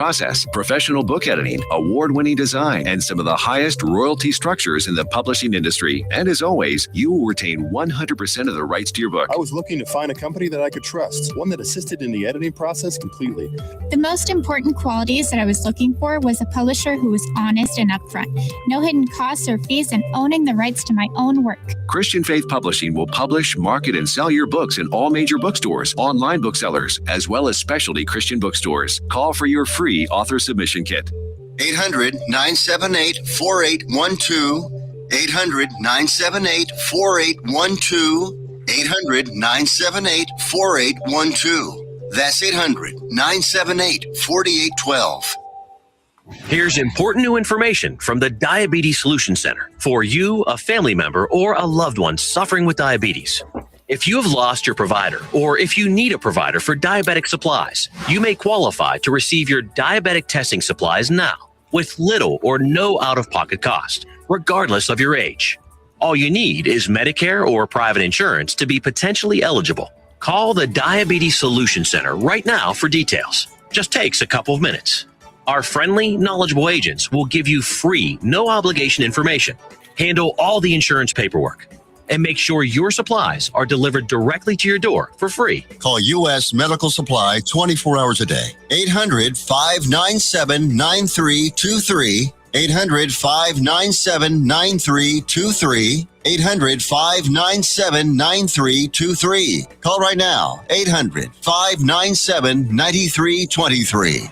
process, professional book editing, award-winning design, and some of the highest royalty structures in the publishing industry. And as always, you will retain 100% of the rights to your book. I was looking to find a company that I could trust, one that assisted in the editing process completely. The most important qualities that I was looking for was a publisher who was honest and upfront, no hidden costs or fees, and owning the rights to my own work. Christian Faith Publishing will publish, market, and sell your books in all major bookstores, online booksellers, as well as specialty Christian bookstores. Call for your free author submission kit. 800-978-4812. 800-978-4812. 800-978-4812. That's 800-978-4812. Here's important new information from the Diabetes Solution Center for you, a family member, or a loved one suffering with diabetes. If you have lost your provider, or if you need a provider for diabetic supplies, you may qualify to receive your diabetic testing supplies now with little or no out-of-pocket cost, regardless of your age. All you need is Medicare or private insurance to be potentially eligible. Call the Diabetes Solution Center right now for details. Just takes a couple of minutes. Our friendly, knowledgeable agents will give you free, no-obligation information, handle all the insurance paperwork, and make sure your supplies are delivered directly to your door for free. Call U.S. Medical Supply 24 hours a day. 800-597-9323. 800-597-9323. 800-597-9323. Call right now. 800-597-9323.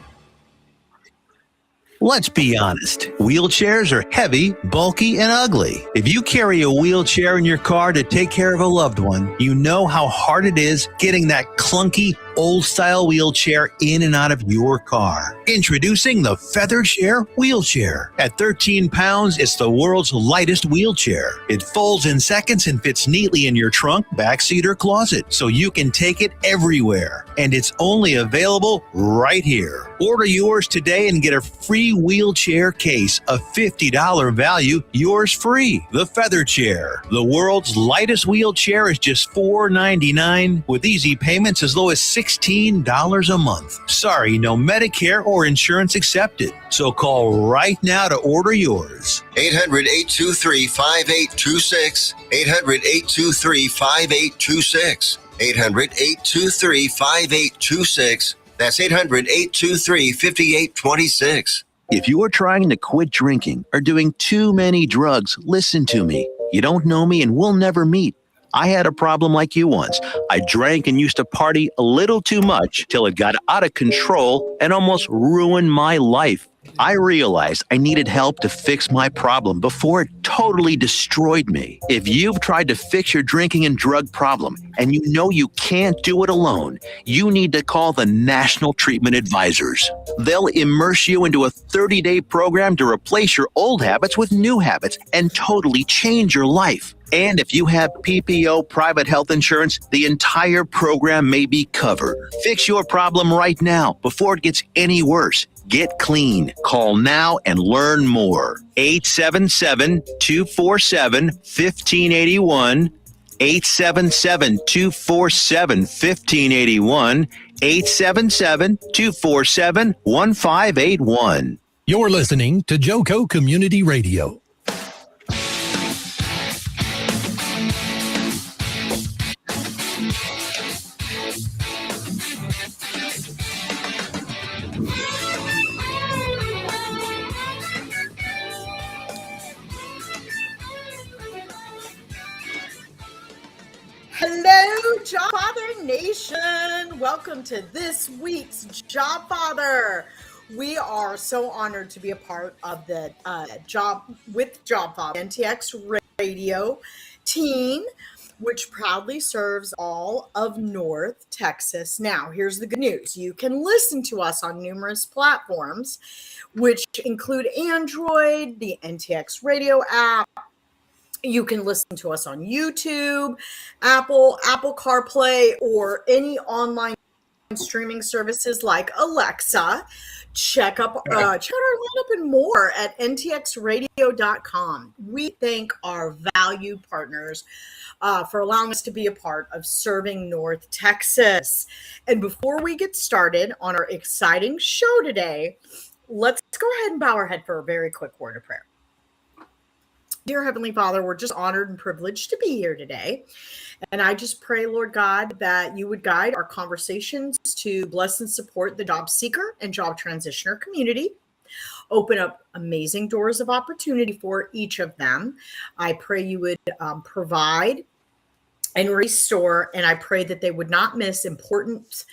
Let's be honest. Wheelchairs are heavy, bulky, and ugly. If you carry a wheelchair in your car to take care of a loved one, you know how hard it is getting that clunky, old-style wheelchair in and out of your car. Introducing the Feather Chair Wheelchair. At 13 pounds, it's the world's lightest wheelchair. It folds in seconds and fits neatly in your trunk, backseat, or closet, so you can take it everywhere. And it's only available right here. Order yours today and get a free wheelchair case, a $50 value, yours free. The Feather Chair. The world's lightest wheelchair is just $4.99 with easy payments as low as $16 a month. Sorry, no Medicare or insurance accepted. So call right now to order yours. 800-823-5826. 800-823-5826. 800-823-5826. That's 800-823-5826. If you are trying to quit drinking or doing too many drugs, listen to me. You don't know me and we'll never meet. I had a problem like you once. I drank and used to party a little too much till it got out of control and almost ruined my life. I realized I needed help to fix my problem before it totally destroyed me. If you've tried to fix your drinking and drug problem and you know you can't do it alone, you need to call the National Treatment Advisors. They'll immerse you into a 30-day program to replace your old habits with new habits and totally change your life. And if you have PPO private health insurance, the entire program may be covered. Fix your problem right now before it gets any worse. Get clean. Call now and learn more. 877-247-1581. 877-247-1581. 877-247-1581. You're listening to Joco Community Radio. Hello, Jobfather Nation. Welcome to this week's Jobfather. We are so honored to be a part of the Jobfather NTX radio team, which proudly serves all of North Texas. Now, here's the good news. You can listen to us on numerous platforms, which include Android, the NTX radio app. You can listen to us on YouTube, Apple CarPlay, or any online streaming services like Alexa. Check out our lineup and more at ntxradio.com. We thank our valued partners for allowing us to be a part of serving North Texas. And before we get started on our exciting show today, let's go ahead and bow our head for a very quick word of prayer. Dear Heavenly Father, we're just honored and privileged to be here today. And I just pray, Lord God, that you would guide our conversations to bless and support the job seeker and job transitioner community. Open up amazing doors of opportunity for each of them. I pray you would provide and restore, and I pray that they would not miss important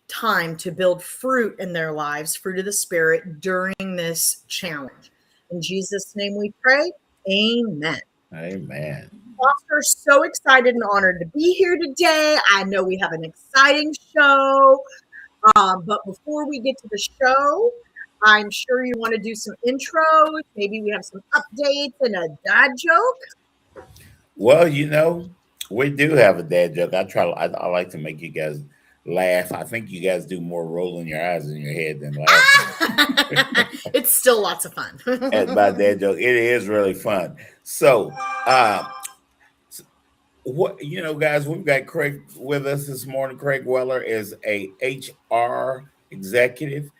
time to build fruit in their lives, fruit of the Spirit, during this challenge. In Jesus' name we pray. Amen. Amen. Foster, so excited and honored to be here today. I know we have an exciting show, but before we get to the show, I'm sure you want to do some intros. Maybe we have some updates and a dad joke. Well, we do have a dad joke. I like to make you guys laugh. I think you guys do more rolling your eyes in your head than laughing. It's still lots of fun. And my dad joke, it is really fun. So, guys, we've got Craig with us this morning. Craig Weller is a HR executive,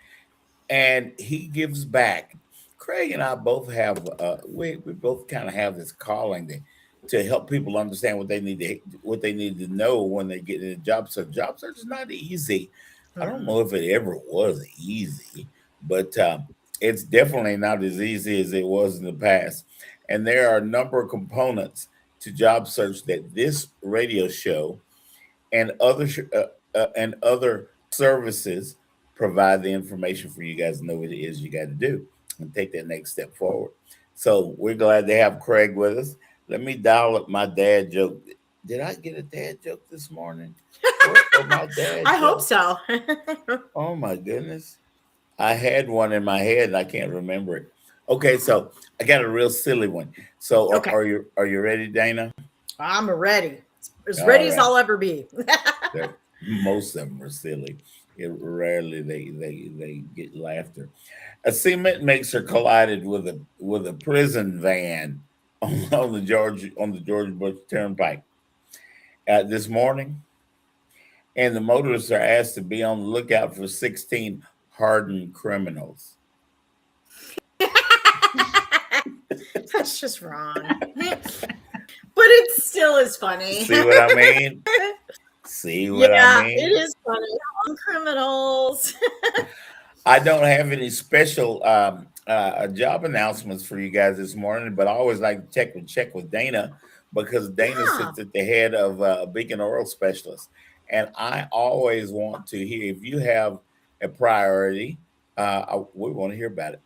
and he gives back. Craig and I both have we both kind of have this calling to help people understand what they need to know when they get in a job search. Job search is not easy. I don't know if it ever was easy, but it's definitely not as easy as it was in the past. And there are a number of components to job search that this radio show and other services provide the information for you guys to know what it is you got to do and take that next step forward. So we're glad to have Craig with us. Let me dial up my dad joke. Did I get a dad joke this morning? I hope so. Oh my goodness. I had one in my head and I can't remember it. Okay, so I got a real silly one. So okay. Are you ready, Dana? I'm ready. As ready as I'll ever be. Most of them are silly. Rarely they get laughter. A cement mixer collided with a prison van on the George Bush Turnpike this morning, and the motorists are asked to be on the lookout for 16 hardened criminals. That's just wrong. But it still is funny. See what I mean? I mean? It is funny. On criminals. I don't have any special job announcements for you guys this morning, but I always like to check with Dana, because Dana sits at the head of Beacon Oral Specialist. And I always want to hear, if you have a priority, we want to hear about it.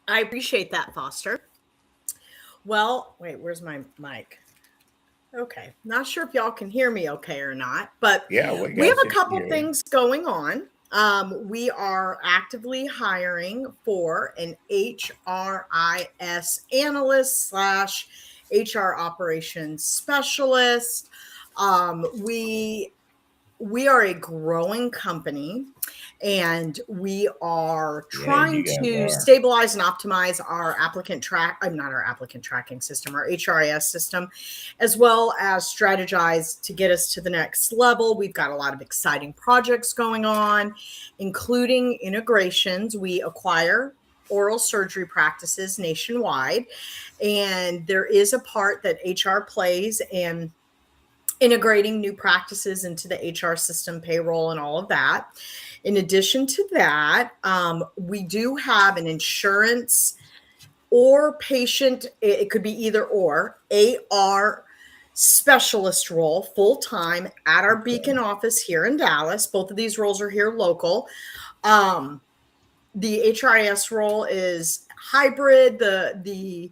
I appreciate that, Foster. Well, wait, where's my mic? Okay. Not sure if y'all can hear me okay or not, but yeah, we have a couple things going on. We are actively hiring for an HRIS analyst / HR operations specialist. We are a growing company, and we are trying to stabilize and optimize our applicant tracking system, our HRIS system, as well as strategize to get us to the next level. We've got a lot of exciting projects going on, including integrations. We acquire oral surgery practices nationwide, and there is a part that HR plays in integrating new practices into the HR system, payroll, and all of that. In addition to that, we do have an insurance or patient, it could be either or, AR specialist role full-time at our Beacon office here in Dallas. Both of these roles are here local. The HRIS role is hybrid. The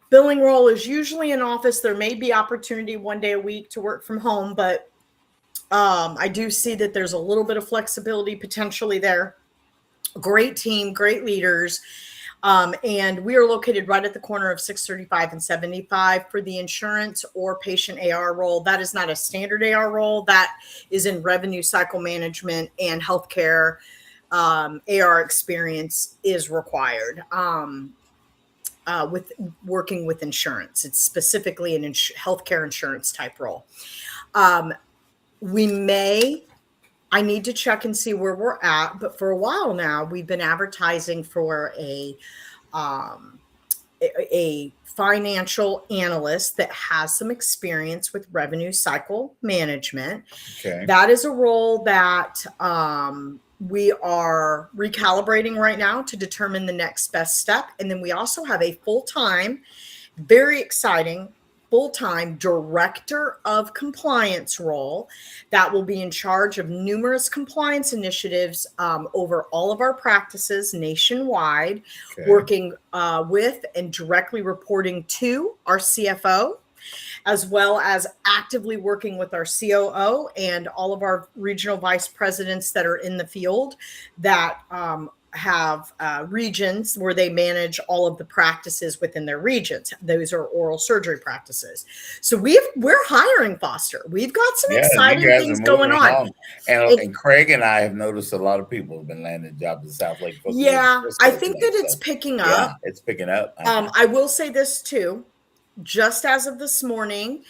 billing role is usually in office. There may be opportunity one day a week to work from home, but I do see that there's a little bit of flexibility potentially there. Great team, great leaders. And we are located right at the corner of 635 and 75 for the insurance or patient AR role. That is not a standard AR role. That is in revenue cycle management and healthcare. AR experience is required with working with insurance. It's specifically an healthcare insurance type role. I need to check and see where we're at, but for a while now, we've been advertising for a financial analyst that has some experience with revenue cycle management. Okay. That is a role that we are recalibrating right now to determine the next best step. And then we also have a full-time, very exciting, full-time director of compliance role that will be in charge of numerous compliance initiatives over all of our practices nationwide, working with and directly reporting to our CFO, as well as actively working with our COO and all of our regional vice presidents that are in the field that have regions where they manage all of the practices within their regions. Those are oral surgery practices. So we're hiring, Foster. We've got some exciting things going on. And Craig and I have noticed a lot of people have been landing jobs in South Lake. Yeah, I think that it's picking up. Yeah, it's picking up. I will say this too, just as of this morning,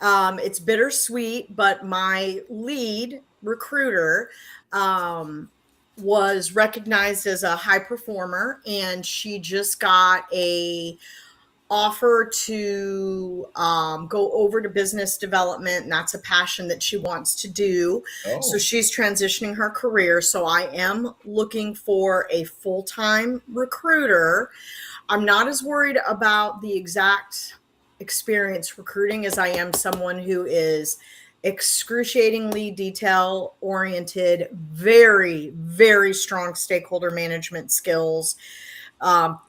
it's bittersweet, but my lead recruiter was recognized as a high performer, and she just got a offer to go over to business development, and that's a passion that she wants to do. So she's transitioning her career. So I am looking for a full-time recruiter. I'm not as worried about the exact experience recruiting as I am someone who is excruciatingly detail oriented, very, very strong stakeholder management skills,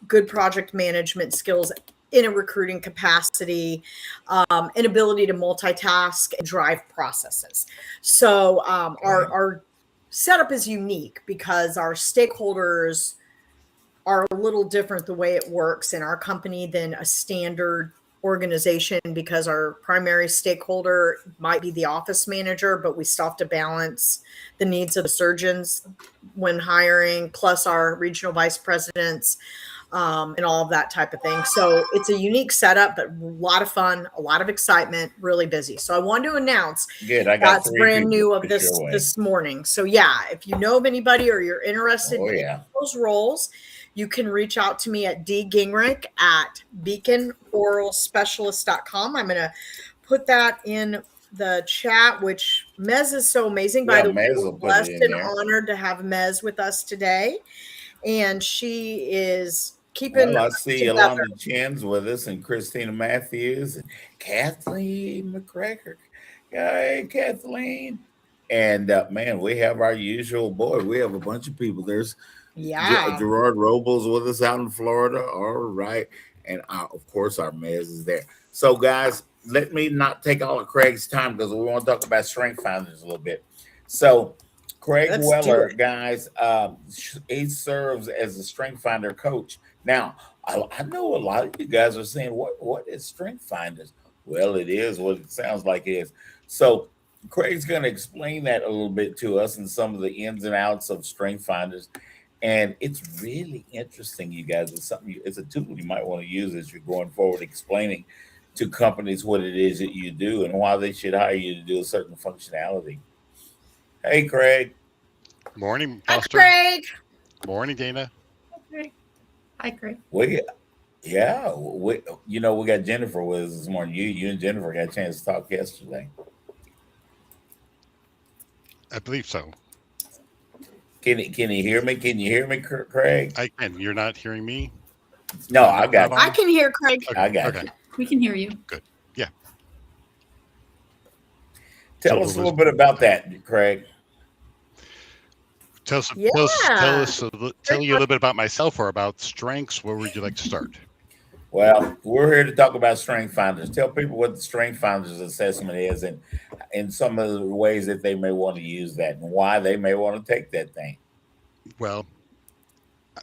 good project management skills in a recruiting capacity, an ability to multitask and drive processes. So our setup is unique because our stakeholders are a little different the way it works in our company than a standard organization, because our primary stakeholder might be the office manager, but we still have to balance the needs of the surgeons when hiring, plus our regional vice presidents, and all of that type of thing. So it's a unique setup, but a lot of fun, a lot of excitement, really busy. So I wanted to announce that's brand new of this morning. So yeah, if you know of anybody or you're interested in those roles, you can reach out to me at dgingrich@beaconoralspecialist.com. I'm going to put that in the chat, which Mez is so amazing. By the way, we're blessed and honored to have Mez with us today. And she is keeping I see Alana Chen's with us, and Christina Matthews, and Kathleen McCracker. Hey, Kathleen. And man, we have our usual we have a bunch of people. There's Gerard Robles with us out in Florida. All right. And of course, our Mez is there. So, guys, let me not take all of Craig's time because we want to talk about StrengthFinders a little bit. So, Craig Weller, guys, he serves as a StrengthFinder coach. Now, I know a lot of you guys are saying, what is StrengthFinders? Well, it is what it sounds like it is. So, Craig's going to explain that a little bit to us and some of the ins and outs of StrengthFinders. And it's really interesting, you guys. It's a tool you might want to use as you're going forward, explaining to companies what it is that you do and why they should hire you to do a certain functionality. Hey, Craig. Morning, Hi, Foster. Craig. Morning, Dana. Hi, Craig. We got Jennifer with us this morning. You and Jennifer got a chance to talk yesterday. I believe so. Can you hear me? Can you hear me, Craig? I can. You're not hearing me? No, I got you. I can hear Craig. Okay. I got you. We can hear you. Good. Yeah. Tell us a little bit about that, Craig. Tell you a little bit about myself or about strengths. Where would you like to start? Well, we're here to talk about StrengthFinders. Tell people what the StrengthFinders assessment is and some of the ways that they may want to use that and why they may want to take that thing. Well,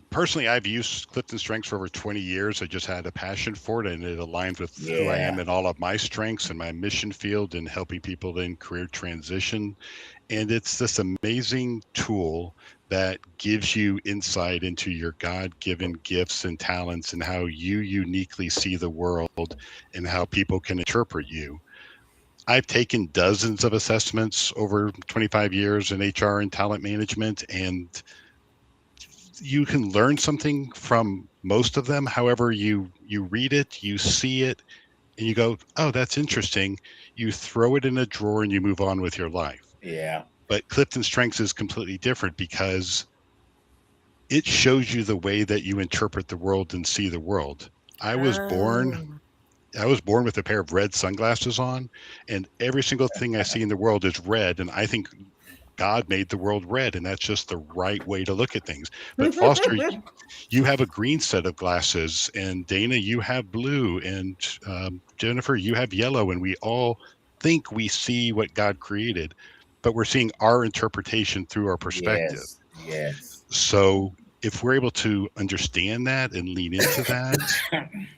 personally, I've used Clifton Strengths for over 20 years. I just had a passion for it, and it aligns with who I am and all of my strengths and my mission field in helping people in career transition. And it's this amazing tool that gives you insight into your God-given gifts and talents and how you uniquely see the world and how people can interpret you. I've taken dozens of assessments over 25 years in HR and talent management, and you can learn something from most of them. However, you read it, you see it, and you go, oh, that's interesting. You throw it in a drawer and you move on with your life. Yeah. But Clifton Strengths is completely different because it shows you the way that you interpret the world and see the world. I was born with a pair of red sunglasses on, and every single thing I see in the world is red. And I think God made the world red, and that's just the right way to look at things. But Foster, you have a green set of glasses, and Dana, you have blue, and Jennifer, you have yellow, and we all think we see what God created, but we're seeing our interpretation through our perspective. Yes. So if we're able to understand that and lean into that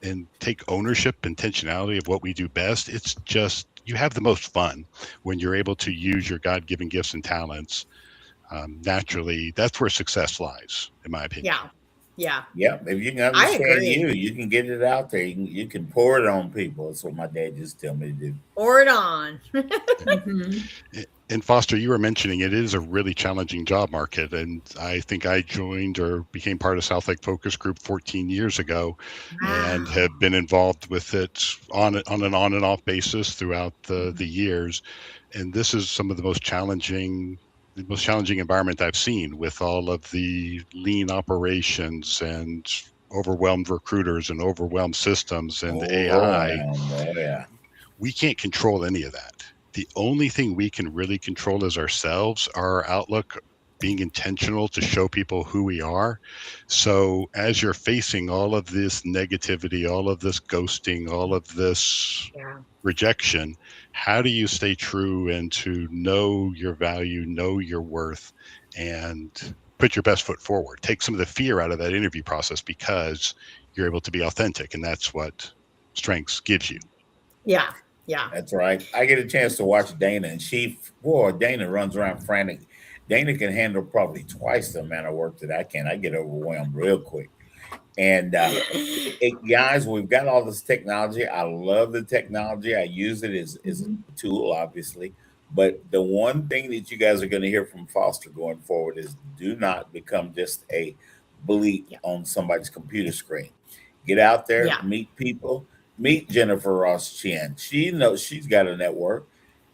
and take ownership, intentionality of what we do best, it's just, you have the most fun when you're able to use your God-given gifts and talents. Naturally, that's where success lies, in my opinion. Yeah. If you can understand you can get it out there. You can pour it on people. That's what my dad just told me to do. Pour it on. And Foster, you were mentioning it is a really challenging job market. And I think I joined or became part of South Lake Focus Group 14 years ago and have been involved with it on an on and off basis throughout the years. And this is some of the most challenging environment I've seen, with all of the lean operations and overwhelmed recruiters and overwhelmed systems and the AI. We can't control any of that. The only thing we can really control is ourselves, our outlook, being intentional to show people who we are. So as you're facing all of this negativity, all of this ghosting, all of this rejection, how do you stay true and to know your value, know your worth, and put your best foot forward? Take some of the fear out of that interview process because you're able to be authentic, and that's what Strengths gives you. Yeah. That's right. I get a chance to watch Dana, and Dana runs around frantic. Dana can handle probably twice the amount of work that I can. I get overwhelmed real quick. And guys, we've got all this technology. I love the technology. I use it as a tool, obviously. But the one thing that you guys are going to hear from Foster going forward is do not become just a bleep on somebody's computer screen. Get out there, meet people. Meet Jennifer Ross-Chen. She knows she's got a network.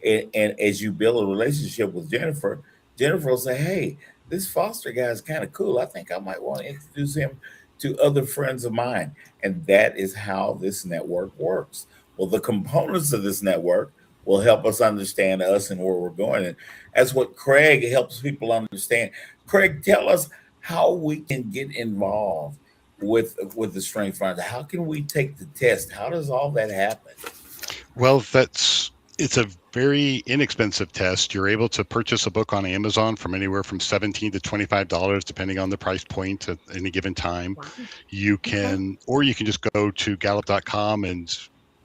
And as you build a relationship with Jennifer will say, hey, this Foster guy is kind of cool. I think I might want to introduce him to other friends of mine. And that is how this network works. Well, the components of this network will help us understand us and where we're going. And that's what Craig helps people understand. Craig, tell us how we can get involved with the StrengthFinders. How can we take the test? How does all that happen? Well, it's a very inexpensive test. You're able to purchase a book on Amazon from anywhere from $17 to $25, depending on the price point at any given time. Wow. You can just go to Gallup.com and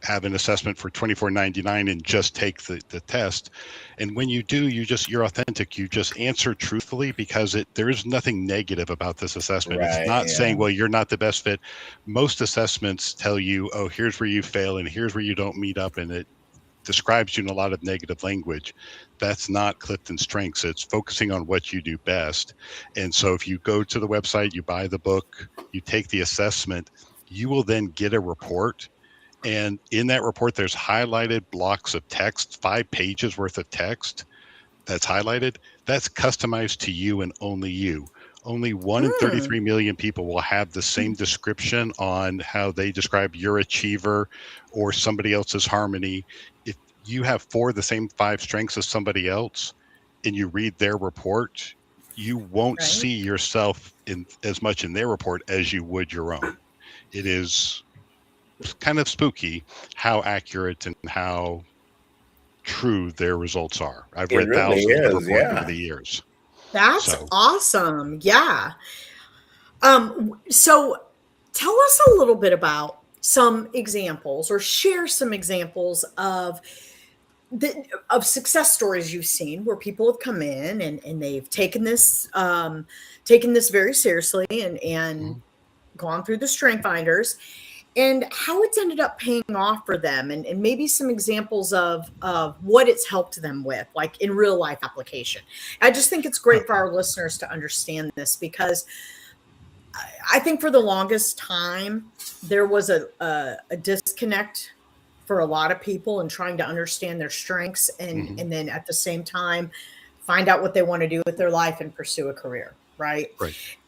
have an assessment for $24.99 and just take the test. And when you do, you're authentic. You just answer truthfully, because there is nothing negative about this assessment. Right, it's not saying, well, you're not the best fit. Most assessments tell you, oh, here's where you fail and here's where you don't meet up, and it describes you in a lot of negative language. That's not Clifton Strengths. It's focusing on what you do best. And so if you go to the website, you buy the book, you take the assessment, you will then get a report. And in that report, there's highlighted blocks of text, 5 pages worth of text that's highlighted. That's customized to you and only you. Only 1 in 33 million people will have the same description on how they describe your achiever or somebody else's harmony. If you have 4 of the same 5 strengths as somebody else and you read their report, you won't see yourself in as much in their report as you would your own. It is kind of spooky how accurate and how true their results are. I've read thousands of reports over the years. That's awesome. Yeah. So tell us a little bit about some examples, or share some examples of success stories you've seen where people have come in and they've taken this very seriously and gone through the StrengthFinders, and how it's ended up paying off for them, and maybe some examples of what it's helped them with, like in real life application. I just think it's great for our listeners to understand this, because I think for the longest time there was a disconnect for a lot of people in trying to understand their strengths and then at the same time find out what they want to do with their life and pursue a career. Right.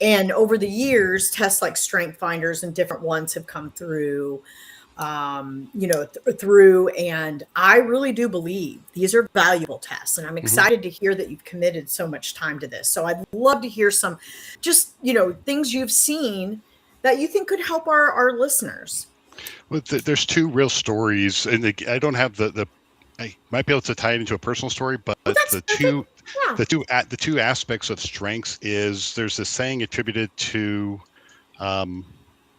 And over the years, tests like StrengthFinders and different ones have come through, and I really do believe these are valuable tests, and I'm excited to hear that you've committed so much time to this. So I'd love to hear some just, things you've seen that you think could help our listeners. Well, there's two real stories, and I don't have I might be able to tie it into a personal story, but the two aspects of strengths is there's this saying attributed to, actually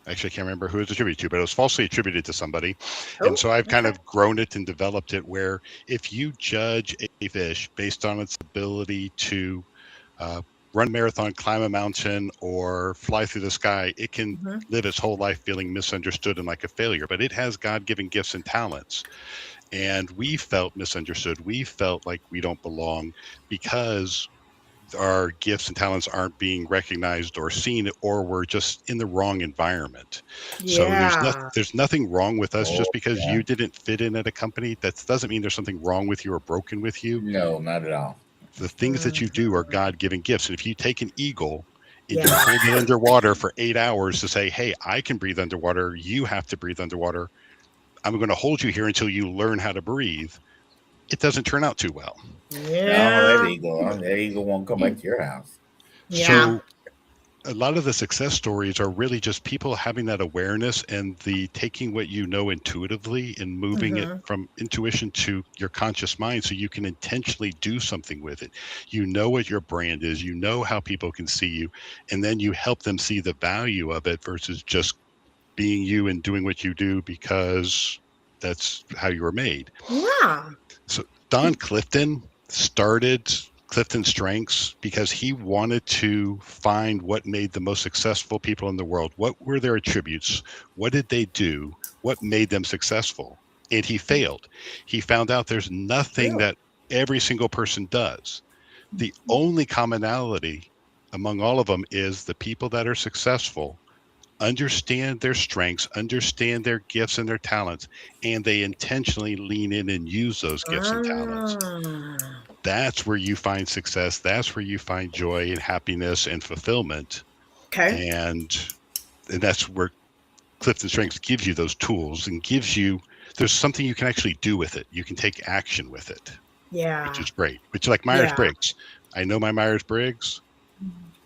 I can't remember who it's attributed to, but it was falsely attributed to somebody. And so I've kind of grown it and developed it, where if you judge a fish based on its ability to run a marathon, climb a mountain, or fly through the sky, it can live its whole life feeling misunderstood and like a failure, but it has God-given gifts and talents. And we felt misunderstood. We felt like we don't belong because our gifts and talents aren't being recognized or seen, or we're just in the wrong environment. So there's nothing wrong with us just because you didn't fit in at a company. That doesn't mean there's something wrong with you or broken with you. No, not at all. The things that you do are God-given gifts. And if you take an eagle and you hold it underwater for 8 hours to say, hey, I can breathe underwater, you have to breathe underwater, I'm going to hold you here until you learn how to breathe, it doesn't turn out too well. No, that eagle won't come back to your house. So a lot of the success stories are really just people having that awareness and the taking what you know intuitively and moving it from intuition to your conscious mind, so you can intentionally do something with it. You know what your brand is, you know how people can see you, and then you help them see the value of it versus just being you and doing what you do because that's how you were made. Yeah. So Don Clifton started Clifton Strengths because he wanted to find what made the most successful people in the world. What were their attributes? What did they do? What made them successful? And he failed. He found out there's nothing that every single person does. The only commonality among all of them is the people that are successful understand their strengths, understand their gifts and their talents, and they intentionally lean in and use those gifts and talents. That's where you find success. That's where you find joy and happiness and fulfillment. Okay. And that's where Clifton Strengths gives you those tools and gives you, there's something you can actually do with it. You can take action with it. Yeah. Which is great. Which, like Myers-Briggs. I know my Myers-Briggs,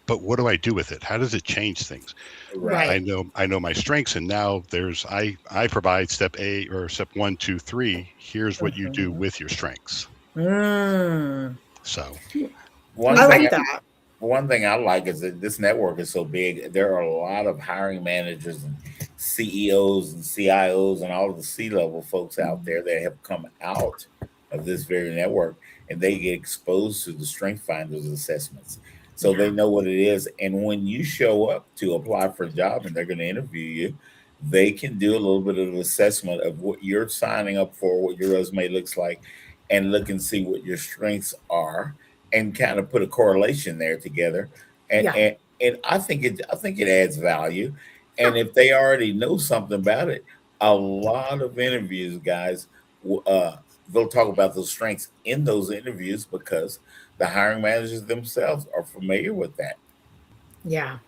but what do I do with it? How does it change things? Right. I know my strengths, and now I provide step 1, 2, 3. Here's what you do with your strengths. So one thing I like is that this network is so big. There are a lot of hiring managers and CEOs and CIOs and all of the C-level folks out there that have come out of this very network, and they get exposed to the StrengthFinders assessments. So they know what it is. And when you show up to apply for a job and they're going to interview you, they can do a little bit of assessment of what you're signing up for, what your resume looks like, and look and see what your strengths are and kind of put a correlation there together. And I think it adds value. And if they already know something about it, a lot of interviews, guys, they'll talk about those strengths in those interviews because the hiring managers themselves are familiar with that. Yeah,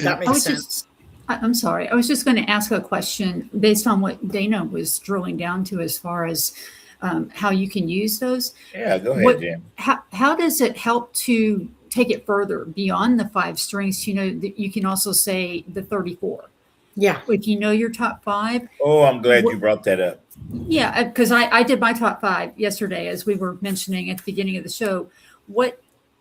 that makes sense. I'm sorry. I was just going to ask a question based on what Dana was drilling down to as far as how you can use those. Yeah, go ahead, Jim. How does it help to take it further beyond the 5 strengths? You know, that you can also say the 34. Yeah. If you know your top 5. Oh, I'm glad you brought that up. Yeah, because I did my top 5 yesterday, as we were mentioning at the beginning of the show.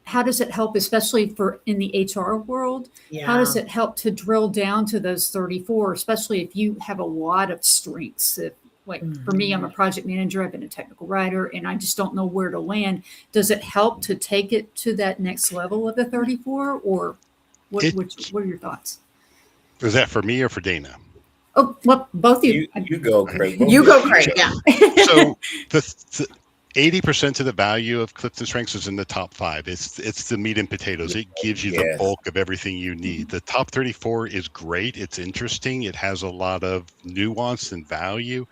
how does it help, especially for in the HR world? How does it help to drill down to those 34, especially if you have a lot of strengths? If, like for me, I'm a project manager, I've been a technical writer, and I just don't know where to land. Does it help to take it to that next level of the 34, or what are your thoughts? Is that for me or for Dana? Oh, well, both of you. You go, Craig. You go, Craig. Yeah. So the 80% of the value of Clifton Strengths is in the top 5. It's the meat and potatoes. It gives you the bulk of everything you need. The top 34 is great. It's interesting. It has a lot of nuance and value.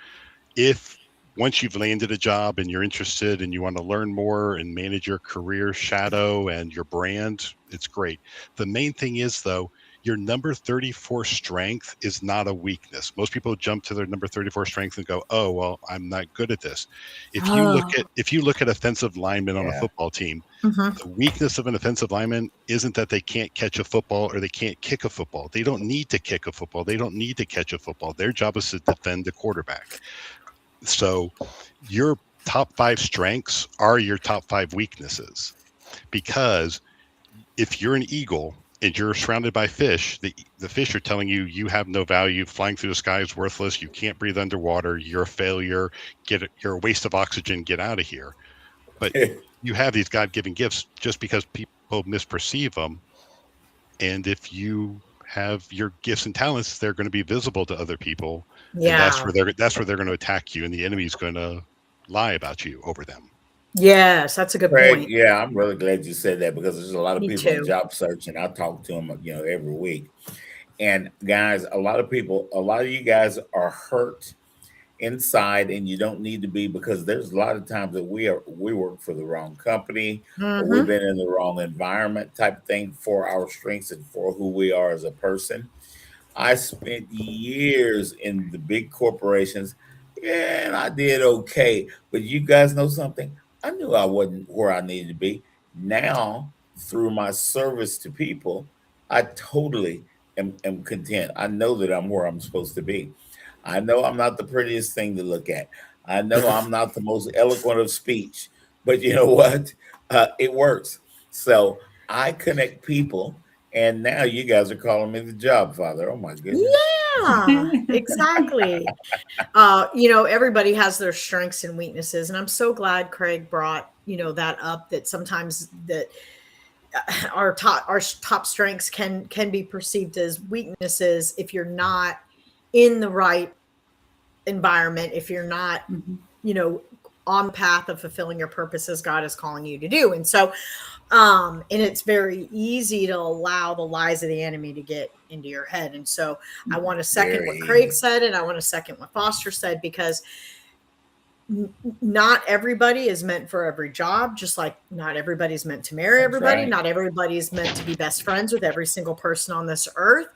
If once you've landed a job and you're interested and you want to learn more and manage your career shadow and your brand, it's great. The main thing is, though, your number 34 strength is not a weakness. Most people jump to their number 34 strength and go, "Oh, well, I'm not good at this." If you look at offensive linemen on a football team, the weakness of an offensive lineman isn't that they can't catch a football or they can't kick a football. They don't need to kick a football. They don't need to catch a football. Their job is to defend the quarterback. So your top 5 strengths are your top 5 weaknesses, because if you're an eagle and you're surrounded by fish, the fish are telling you you have no value, flying through the sky is worthless, you can't breathe underwater, you're a failure, you're a waste of oxygen, get out of here. But you have these God-given gifts just because people misperceive them. And if you have your gifts and talents, they're going to be visible to other people. Yeah. And that's where they're going to attack you, and the enemy's going to lie about you over them. Yes, that's a good point. Yeah, I'm really glad you said that, because there's a lot of Me people in too. job search, and I talk to them, every week. And guys, a lot of you guys are hurt inside, and you don't need to be, because there's a lot of times that we work for the wrong company, or we've been in the wrong environment type thing for our strengths and for who we are as a person. I spent years in the big corporations, and I did okay. But you guys know something? I knew I wasn't where I needed to be. Now, through my service to people, I totally am content. I know that I'm where I'm supposed to be. I know I'm not the prettiest thing to look at. I know I'm not the most eloquent of speech. But you know what? It works. So I connect people. And now you guys are calling me the Jobfather. Oh my goodness. Yeah, exactly. Everybody has their strengths and weaknesses. And I'm so glad Craig brought, that up, that sometimes that our top strengths can be perceived as weaknesses if you're not in the right environment, if you're not, on the path of fulfilling your purpose as God is calling you to do. And so, and it's very easy to allow the lies of the enemy to get into your head. And so I want to second what Craig said, and I want to second what Foster said, because not everybody is meant for every job, just like not everybody's meant to marry everybody. Right. Not everybody's meant to be best friends with every single person on this earth.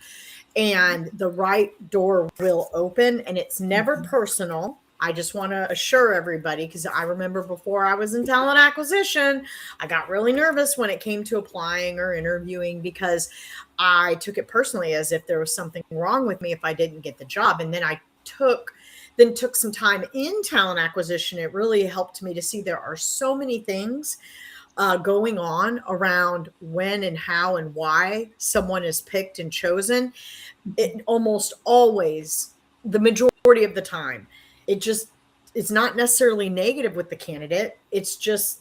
And the right door will open, and it's never personal. I just want to assure everybody, because I remember before I was in talent acquisition, I got really nervous when it came to applying or interviewing, because I took it personally as if there was something wrong with me if I didn't get the job. And then I took some time in talent acquisition. It really helped me to see there are so many things going on around when and how and why someone is picked and chosen. It almost always, the majority of the time, it's not necessarily negative with the candidate. It's just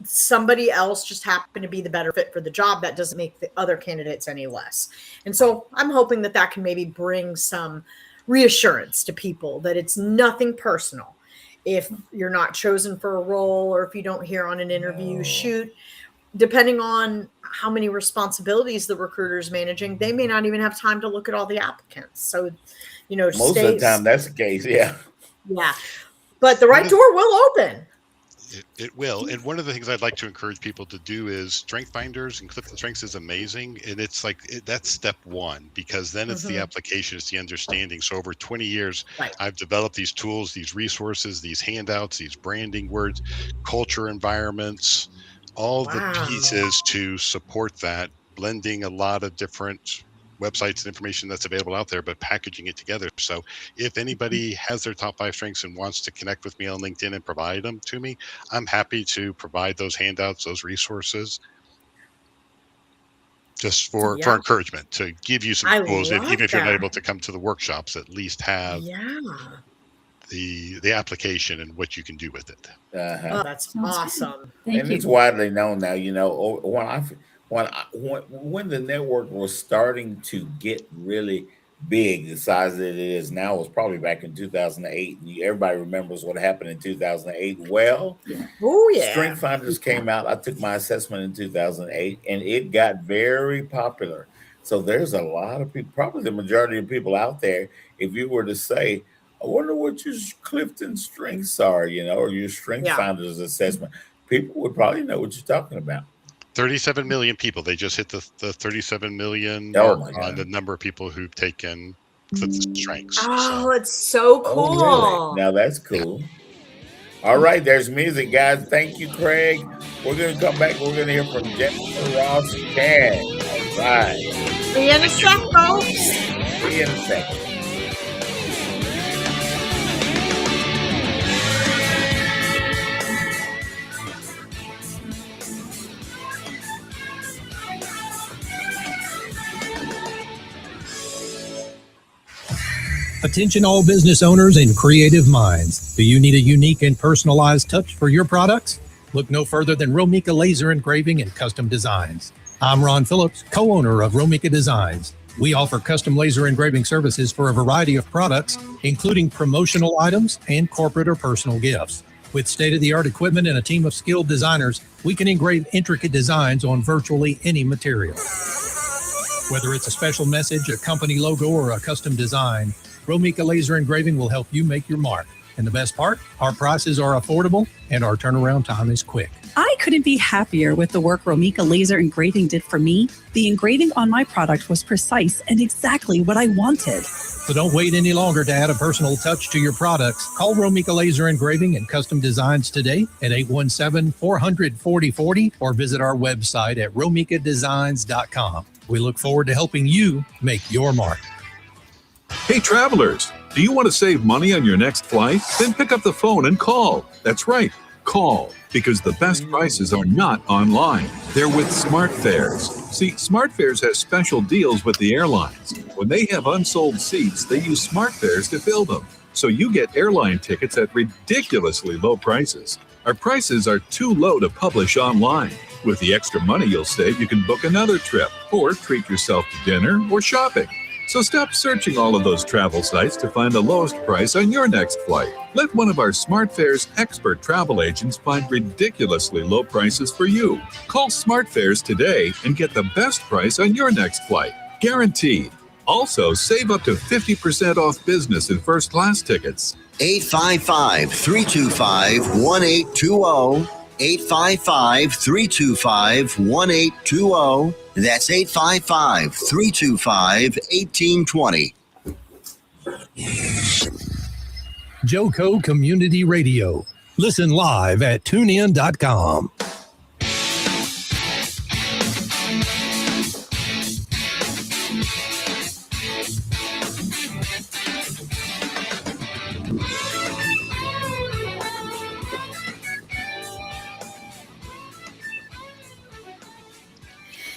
somebody else just happened to be the better fit for the job. That doesn't make the other candidates any less. And so I'm hoping that can maybe bring some reassurance to people that it's nothing personal. If you're not chosen for a role, or if you don't hear on an interview, shoot, depending on how many responsibilities the recruiter's managing, they may not even have time to look at all the applicants. So, most of the time that's the case. Yeah. Yeah. But the right door will open. It will. And one of the things I'd like to encourage people to do is StrengthFinders and Clifton Strengths is amazing. And it's like, that's step one, because then it's the application, it's the understanding. So over 20 years, I've developed these tools, these resources, these handouts, these branding words, culture environments, all the pieces to support that, blending a lot of different websites and information that's available out there, but packaging it together. So if anybody has their top 5 strengths and wants to connect with me on LinkedIn and provide them to me, I'm happy to provide those handouts, those resources. just for encouragement, to give you some tools. Even if you're not able to come to the workshops, at least have the application and what you can do with it. Oh, that's awesome. And it's widely known now. You know, when the network was starting to get really big, the size that it is now, was probably back in 2008. Everybody remembers what happened in 2008. Well, StrengthFinders came out. I took my assessment in 2008, and it got very popular. So there's a lot of people, probably the majority of people out there, if you were to say, I wonder what your Clifton strengths are, you know, or your StrengthFinders assessment, people would probably know what you're talking about. 37 million people. They just hit the 37 million mark on the number of people who've taken Clifton strengths. Oh, it's so cool. Oh, really? Now that's cool. All right, there's music, guys. Thank you, Craig. We're going to come back. We're going to hear from Ross-Chen. All right. See you in a sec, folks. See you in a second. Attention all business owners and creative minds. Do you need a unique and personalized touch for your products? Look no further than Romika Laser Engraving and Custom Designs. I'm Ron Phillips, co-owner of Romika Designs. We offer custom laser engraving services for a variety of products, including promotional items and corporate or personal gifts. With state-of-the-art equipment and a team of skilled designers, we can engrave intricate designs on virtually any material. Whether it's a special message, a company logo, or a custom design, Romika Laser Engraving will help you make your mark. And the best part, our prices are affordable and our turnaround time is quick. I couldn't be happier with the work Romika Laser Engraving did for me. The engraving on my product was precise and exactly what I wanted. So don't wait any longer to add a personal touch to your products. Call Romika Laser Engraving and Custom Designs today at 817-400-4040 or visit our website at romikadesigns.com. We look forward to helping you make your mark. Hey, travelers, do you want to save money on your next flight? Then pick up the phone and call. That's right, call, because the best prices are not online. They're with SmartFares. See, SmartFares has special deals with the airlines. When they have unsold seats, they use SmartFares to fill them. So you get airline tickets at ridiculously low prices. Our prices are too low to publish online. With the extra money you'll save, you can book another trip or treat yourself to dinner or shopping. So stop searching all of those travel sites to find the lowest price on your next flight. Let one of our SmartFares expert travel agents find ridiculously low prices for you. Call SmartFares today and get the best price on your next flight. Guaranteed. Also, save up to 50% off business and first class tickets. 855-325-1820. 855-325-1820. That's 855-325-1820. Joco Community Radio. Listen live at tunein.com.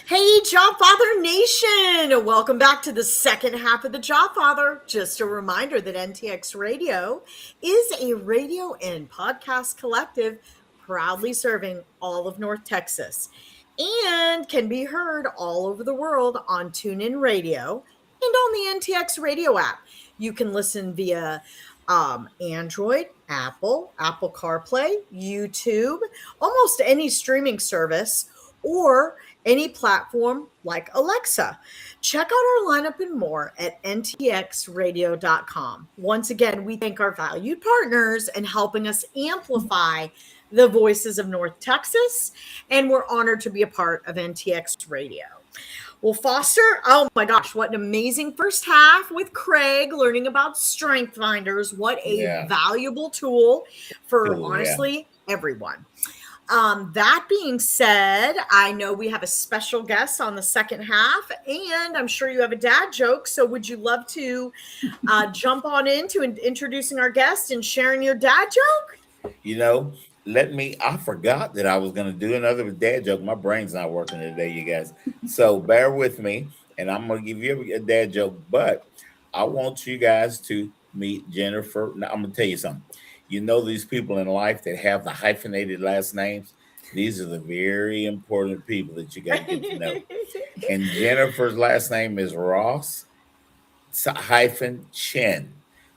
Hey, Jobfather Nation! Welcome back to the second half of the Jobfather. Just a reminder that NTX Radio is a radio and podcast collective proudly serving all of North Texas and can be heard all over the world on TuneIn Radio and on the NTX Radio app. You can listen via Android, Apple CarPlay, YouTube, almost any streaming service, or any platform like Alexa. Check out our lineup and more at ntxradio.com. Once again, we thank our valued partners in helping us amplify the voices of North Texas, and we're honored to be a part of NTX Radio. Well, Foster, oh my gosh, what an amazing first half with Craig learning about StrengthFinders. What a valuable tool for honestly everyone. That being said, I know we have a special guest on the second half, and I'm sure you have a dad joke. So would you love to jump on into introducing our guest and sharing your dad joke? You know, I forgot that I was going to do another dad joke. My brain's not working today, you guys. So bear with me, and I'm going to give you a dad joke, but I want you guys to meet Jennifer. Now, I'm going to tell you something. You know, these people in life that have the hyphenated last names, these are the very important people that you got to get to know. And Jennifer's last name is Ross-Chen.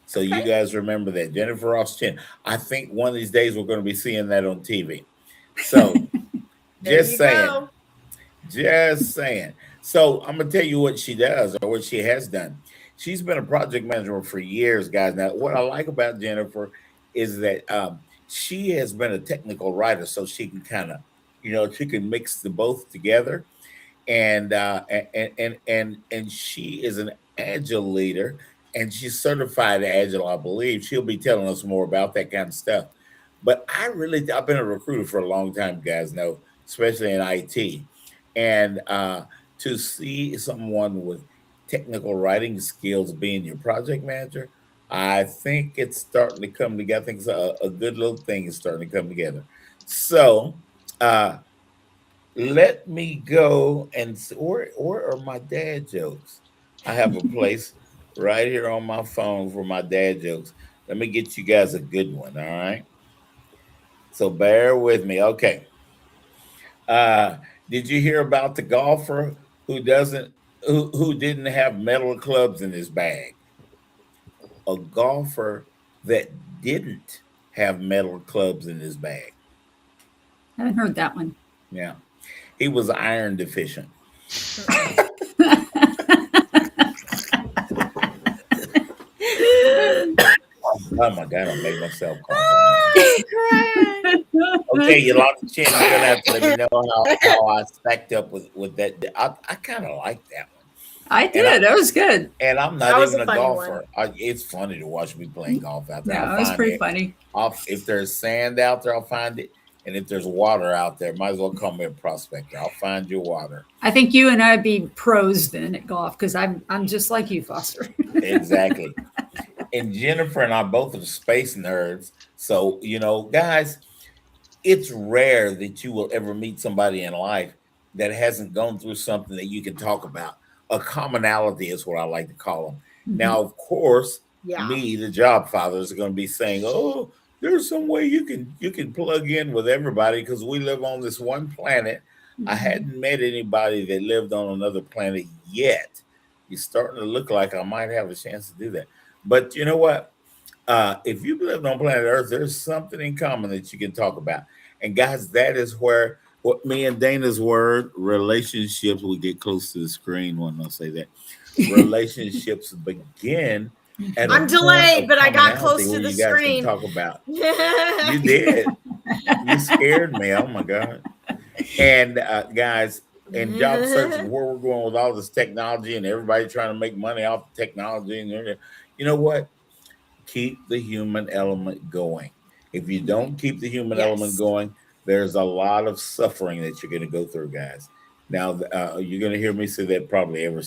So you guys remember that, Jennifer Ross-Chen. I think one of these days we're going to be seeing that on TV. So just saying. Just saying. So I'm going to tell you what she does, or what she has done. She's been a project manager for years, guys. Now, what I like about Jennifer is that she has been a technical writer, so she can kind of, she can mix the both together. And she is an agile leader, and she's certified agile, I believe. She'll be telling us more about that kind of stuff. But I've been a recruiter for a long time, guys know, especially in IT. And to see someone with technical writing skills being your project manager, I think it's starting to come together. I think it's a good little thing is starting to come together. So let me go and where are my dad jokes? I have a place right here on my phone for my dad jokes. Let me get you guys a good one, all right? So bear with me. Okay. Did you hear about the golfer who didn't have metal clubs in his bag? A golfer that didn't have metal clubs in his bag. I haven't heard that one. Yeah. He was iron deficient. Oh my God, I made myself cough. Okay, you lost the chin. You're gonna have to let me know how I stacked up with that. I kind of like that one. I did. That was good. And I'm not even a golfer. It's funny to watch me playing golf out there. Yeah, it was pretty funny. If there's sand out there, I'll find it. And if there's water out there, might as well call me a prospector. I'll find you water. I think you and I'd be pros then at golf because I'm just like you, Foster. Exactly. And Jennifer and I both are space nerds. So, guys, it's rare that you will ever meet somebody in life that hasn't gone through something that you can talk about. A commonality is what I like to call them. Mm-hmm. Now, of course, me, the Jobfather, is going to be saying, oh, there's some way you can plug in with everybody because we live on this one planet. Mm-hmm. I hadn't met anybody that lived on another planet yet. You're starting to look like I might have a chance to do that. But you know what? If you've lived on planet Earth, there's something in common that you can talk about. And guys, that is where what me and Dana's word, relationships, we get close to the screen when I say that. Relationships begin. I'm delayed, but I got close to the screen. Talk about. You did. You scared me. Oh my God. And guys, in job searching, where we're going with all this technology and everybody trying to make money off of technology, and you know what? Keep the human element going. If you don't keep the human element going, there's a lot of suffering that you're going to go through, guys. Now, you're going to hear me say that probably every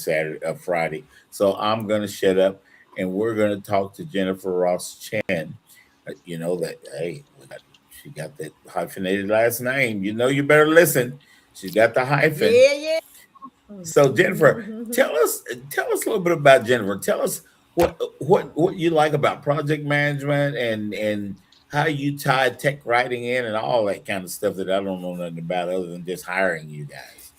Friday. So I'm going to shut up. And we're going to talk to Jennifer Ross-Chen. Hey, she got that hyphenated last name. You better listen. She got the hyphen. Yeah. So Jennifer, tell us a little bit about Jennifer. Tell us what you like about project management and how you tie tech writing in and all that kind of stuff that I don't know nothing about other than just hiring you guys.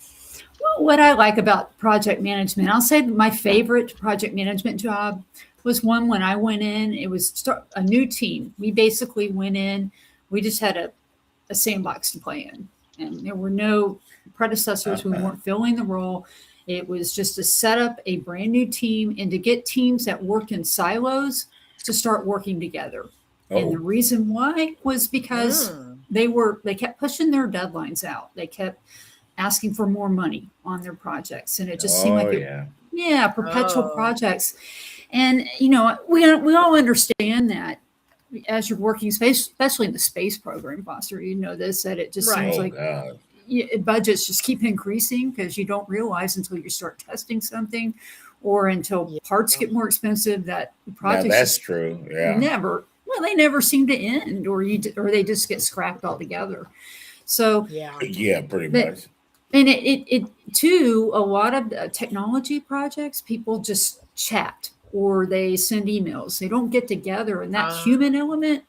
Well, what I like about project management, I'll say my favorite project management job was one when I went in. It was a new team. We basically went in. We just had a sandbox to play in, and there were no predecessors. We weren't filling the role. It was just to set up a brand new team and to get teams that worked in silos to start working together. Oh. And the reason why was because they kept pushing their deadlines out. They kept asking for more money on their projects, and it just seemed like perpetual projects. And we all understand that as you're working space, especially in the space program, Foster, this, that it just seems like budgets just keep increasing because you don't realize until you start testing something or until parts get more expensive that the project. That's true. Yeah. Never. well, they never seem to end, or they just get scrapped altogether. So yeah, pretty much. And it too, a lot of technology projects, people just chat or they send emails. They don't get together, and that human element.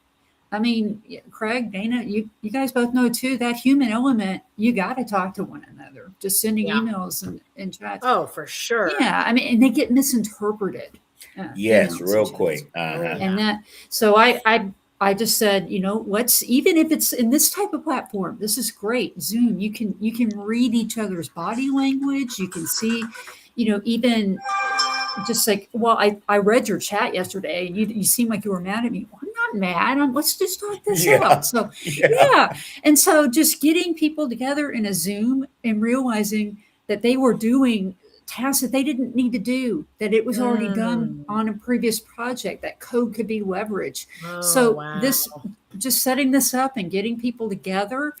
I mean, Craig, Dana, you guys both know too, that human element, you got to talk to one another. Just sending emails and chats. Oh, for sure. Yeah, I mean, and they get misinterpreted. Yes, real quick. And that, so I just said, let's, even if it's in this type of platform, this is great. Zoom, you can read each other's body language. You can see, even just like, well, I read your chat yesterday and you seem like you were mad at me. Well, I'm not mad. Let's just talk this out. So and so just getting people together in a Zoom and realizing that they were doing tasks that they didn't need to do, that it was already done on a previous project, that code could be leveraged. This, just setting this up and getting people together,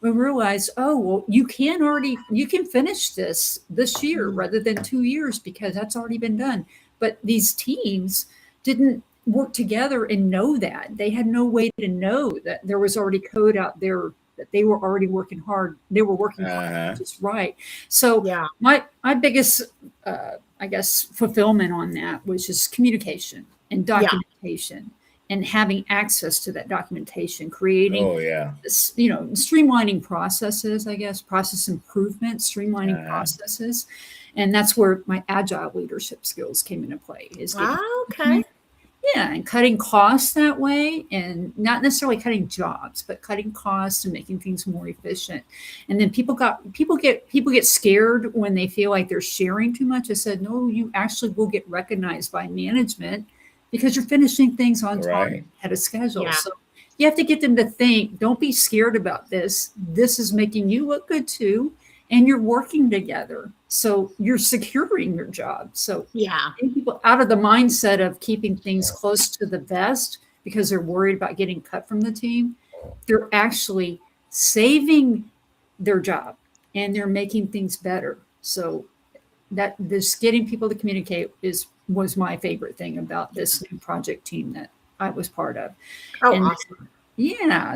we realized, oh, well, you can finish this year rather than 2 years because that's already been done. But these teams didn't work together and know that. They had no way to know that there was already code out there, that they were already working hard. They were working hard, just right. So my biggest, I guess, fulfillment on that was just communication and documentation and having access to that documentation, creating, streamlining processes, I guess, process improvement, streamlining processes. And that's where my agile leadership skills came into play. And cutting costs that way, and not necessarily cutting jobs, but cutting costs and making things more efficient. And then people get scared when they feel like they're sharing too much. I said, no, you actually will get recognized by management because you're finishing things on time, ahead of schedule. So you have to get them to think, don't be scared about this. This is making you look good too. And you're working together. So you're securing your job. So getting people out of the mindset of keeping things close to the vest because they're worried about getting cut from the team. They're actually saving their job and they're making things better. So that this getting people to communicate was my favorite thing about this new project team that I was part of. Awesome.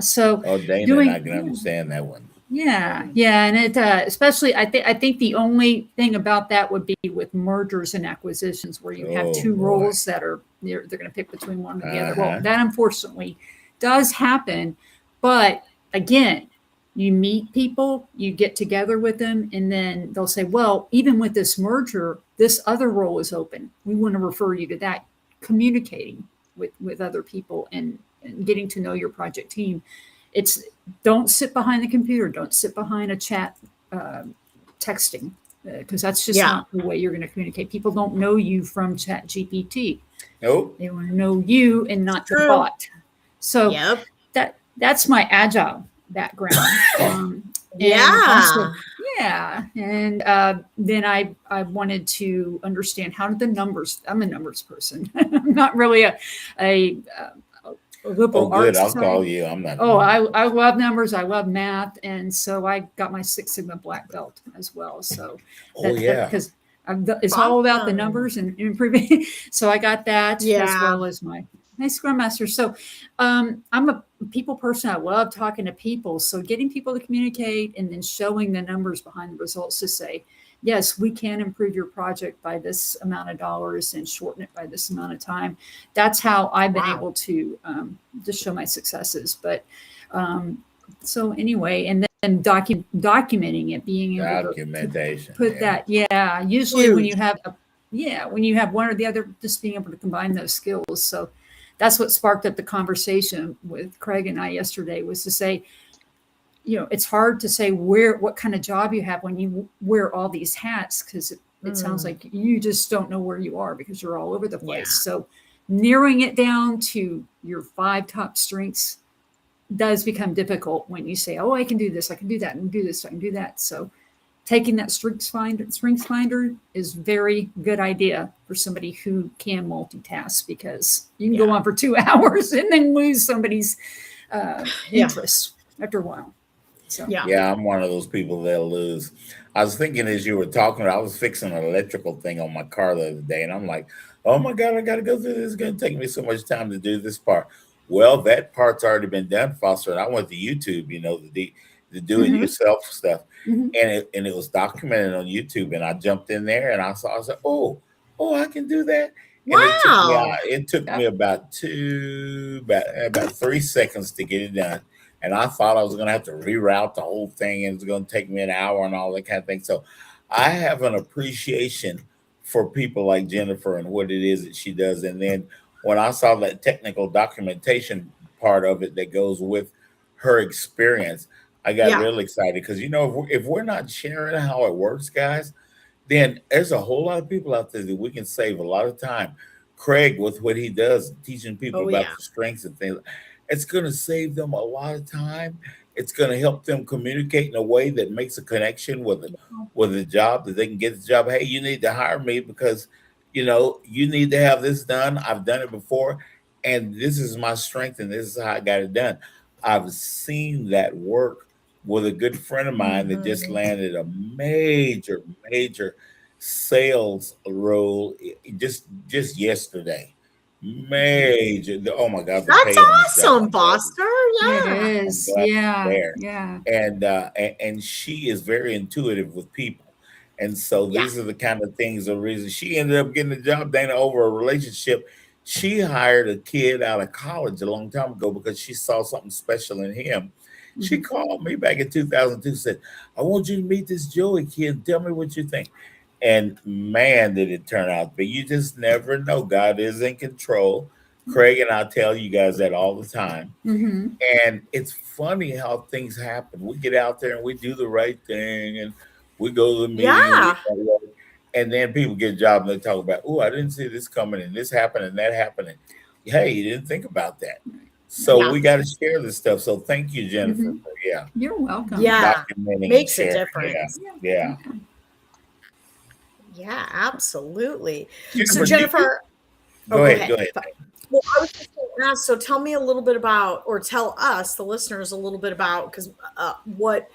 So Dana and I can understand that one. And it especially I think the only thing about that would be with mergers and acquisitions where you have two roles that are they're going to pick between one or the other. Well, that unfortunately does happen, but again, you meet people, you get together with them, and then they'll say, well, even with this merger, this other role is open. We want to refer you to that. Communicating with other people and getting to know your project team. It's don't sit behind the computer. Don't sit behind a chat texting because that's just not the way you're going to communicate. People don't know you from Chat GPT. Nope. They want to know you and not the bot. So that's my agile background. And then I wanted to understand how did the numbers. I'm a numbers person. I'm not really a liberal arts. I'll call you. I'm not. I love numbers. I love math, and so I got my Six Sigma black belt as well. So because it's all about the numbers and improving. So I got that as well as my Scrum Master. So I'm a people person. I love talking to people. So getting people to communicate and then showing the numbers behind the results to say, yes, we can improve your project by this amount of dollars and shorten it by this amount of time. That's how I've been able to just show my successes. But so anyway, and then documenting it, being able to put that. Usually when you have one or the other, just being able to combine those skills. So that's what sparked up the conversation with Craig and I yesterday was to say, it's hard to say what kind of job you have when you wear all these hats because it sounds like you just don't know where you are because you're all over the place. So narrowing it down to your 5 top strengths does become difficult when you say, oh, I can do this, I can do that, and do this, I can do that. So taking that StrengthsFinder is very good idea for somebody who can multitask because you can go on for 2 hours and then lose somebody's interest after a while. So. I'm one of those people that'll lose. I was thinking as you were talking, I was fixing an electrical thing on my car the other day, and I'm like, oh my God, I got to go through this. It's going to take me so much time to do this part. Well, that part's already been done, Foster. And I went to YouTube, the doing yourself stuff. And it was documented on YouTube. And I jumped in there and I was like, oh, I can do that. And it took me about 3 seconds to get it done. And I thought I was going to have to reroute the whole thing, and it was going to take me an hour and all that kind of thing. So I have an appreciation for people like Jennifer and what it is that she does. And then when I saw that technical documentation part of it that goes with her experience, I got real excited because, if we're not sharing how it works, guys, then there's a whole lot of people out there that we can save a lot of time. Craig, with what he does, teaching people about the strengths and things, it's going to save them a lot of time. It's going to help them communicate in a way that makes a connection with a job, that they can get the job. Hey, you need to hire me because, you need to have this done. I've done it before, and this is my strength, and this is how I got it done. I've seen that work with a good friend of mine that just landed a major sales role just yesterday. Major. Oh my God. That's awesome, Foster. Yeah. It is. Yeah. And she is very intuitive with people. And so these are the kind of things, the reason she ended up getting the job, Dana, over a relationship. She hired a kid out of college a long time ago because she saw something special in him. She called me back in 2002, said, I want you to meet this Joey kid. Tell me what you think. And man, did it turn out. But you just never know. God is in control. Craig and I tell you guys that all the time. And it's funny how things happen. We get out there and we do the right thing and we go to the meeting. And then people get a job and they talk about, oh, I didn't see this coming and this happened and that happened. And, hey, you didn't think about that. So we got to share this stuff. So thank you, Jennifer. You're welcome. Yeah, makes a difference. Yeah, absolutely. Jennifer, so Jennifer, go ahead. Well, I was just going to ask, so tell me a little bit about, or tell us, the listeners, a little bit about, because what